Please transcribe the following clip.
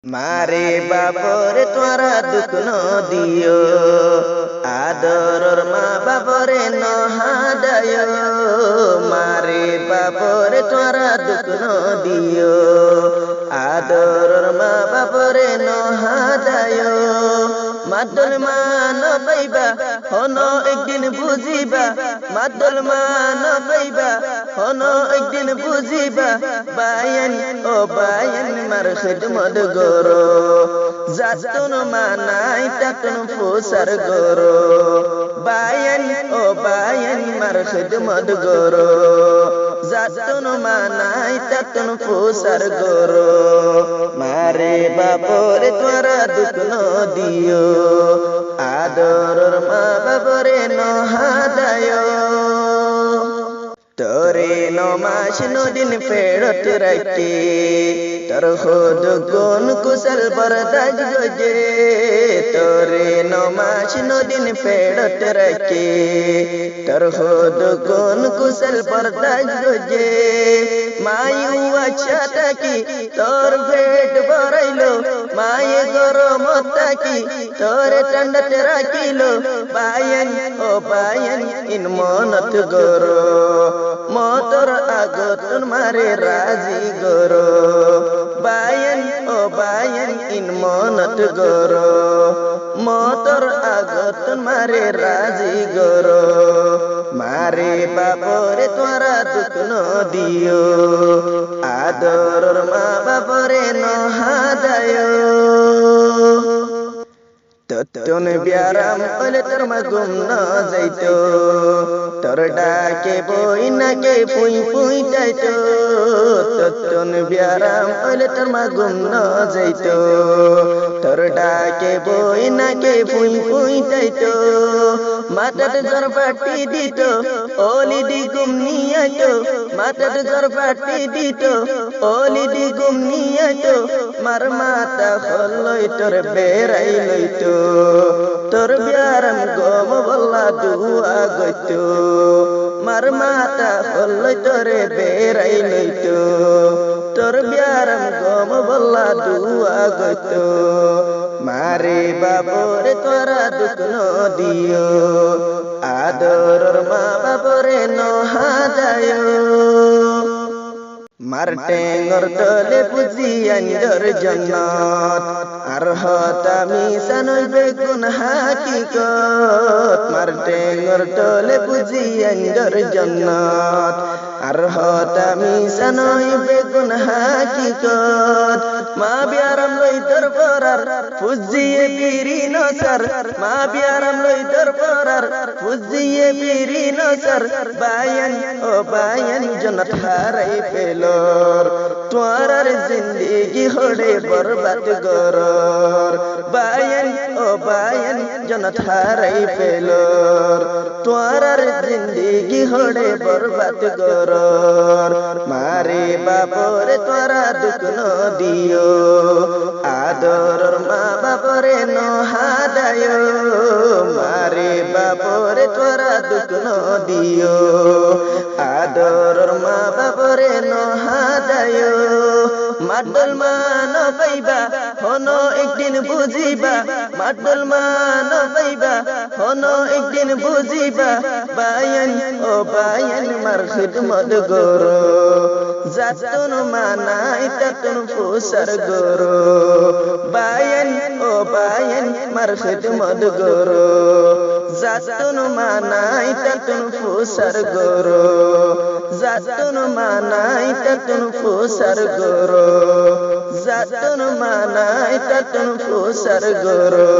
মারে বাপরে তোরা দুঃখ ন দিও, আদরর মা বাপরে নহাদায়। মারে বাপরে তোরা দুঃখ ন দিও, আদরর মা বাপরে নহাদায়। মাদল মান পাইবা হন একদিন বুঝিবা, মাদল মান পাইবা হন একদিন বুঝিবা। বায়ান ও বায়ান মার খিদমত গরো, যাতুন মানাই তাতুন ফুসার গরো। বায়ান ও বায়ান মার খিদমত গরো, যাতুন মানাই তাতুন ফুসার গরো। মারে বাপরে তোরা দুঃখ ন দিও, আদরর মা বাপরে নহাদায়। তোরে নমাস নদিন ফেরত রাখে, তোর খুদ গুণ কুশল বরদাজ গজে। তোরে নমাস নদিন ফেরত রাখে, তোর খুদ গুণ কুশল বরদাজ গজে। মায়ু আচ্ছা থাকি তোর পেট ভরাইলো, মায়ে গরম থাকি তোরে ঠান্ডাতে রাখিলো। বায়ান ও বায়ান ইন মনত গরো, মতর আগতন মারে রাজি গরো। বায়ান ও বায়ান ইন মনত গরো, মতর আগতন মারে রাজি গরো। মারে বাপরে তোরা দুঃখ ন দিও, আদরর মা বাপরে নহাদায়। ততন ব্যারাম হলে তোর মা গুম ন যাইতো, তোর ডাকে বই নাকে পুই পুই যাইতো। ততন ব্যারাম হলে তোর মা গুম ন যাইতো, তোর ডাকে বই নাকে পুই পুই যাইতো। মাথাত জ্বর পাটি দিত ওলি দি গুম নিয়াইতো, মাথাত জ্বর পাটি দিত ওলি দি গুম নিয়াইতো। মার মাথা হলই তোর বেড়াই লইতো, তোর ব্যারাম গম বল্লা দুয়া গইতো। মার মাথা হলই তোরে বেড়াই লইতো, তোর ব্যারাম গম বল্লা দুয়া গইতো। মারে বাপরে তোরা দুঃখ ন দিও, আদরর মা বাপরে নহাদায়। মার টেঙ্গর তলে পুজি আন্দর জন্নত, আর হতামি সানই বেগুন হাকিকত। মার টেঙ্গর তলে পুজি আন্দর জন্নত, আর হতামি সানই বেগুন হাকিকত। মা ব্যারাম লই তোর পরার পুজিয়ে পিরি নসর, মা ব্যারাম লই তোর পরার পুজিয়ে পিরি নসর। বায়ান ও বায়ান জন্নত হারাই পেলোর, তোরার জিন্দেগি হড়ে বরবাদ গরর। বায়ান ও বায়ান জন্নত হারাই পেলোর, তোরার জিন্দেগি হড়ে বরবাদ গরর। মারে বাপরে তোরা দুঃখ ন দিও, আদরর মা বাপরে নহাদায়। মারে বাপরে তোরা দুঃখ ন দিও, আদরর মা বাপরে নহাদায়। মাদল মান পাইবা হন একদিন বুঝিবা, মাদল মান পাইবা হন একদিন বুঝিবা। বায়ান ও বায়ান মার খিদমত গরো, যাতুন মানাই তাতুন ফুসার গরো। বায়ান ও বায়ান মার খিদমত গরো, যাতুন মানাই তাতুন ফুসার গরো। যাতুন মানাই তাতুন ফুসার গরো, যাতুন মানাই তাতুন ফুসার গরো।